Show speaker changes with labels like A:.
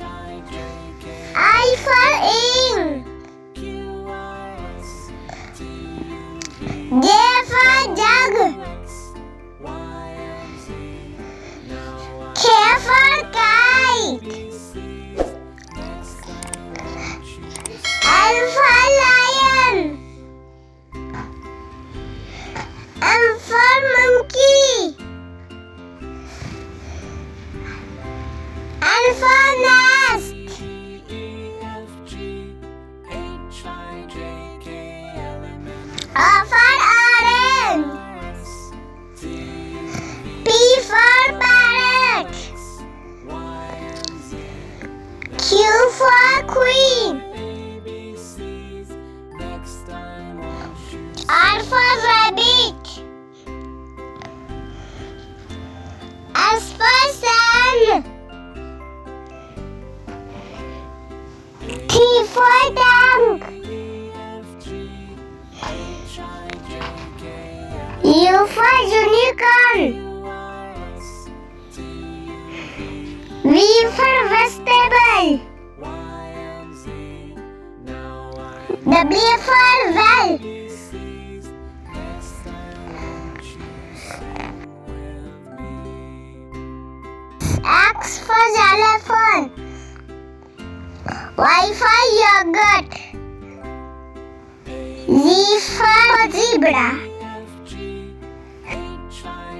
A: I for ink. J for jug. K for kite. L for lion. M for monkey. N for nest. O for orange. P for parrot. Q for queen. R for rabbit. S for sun. T for tank. U for unicorn. V for vegetable. W for well. X for xylophone. Y for yogurt. Z for zebra.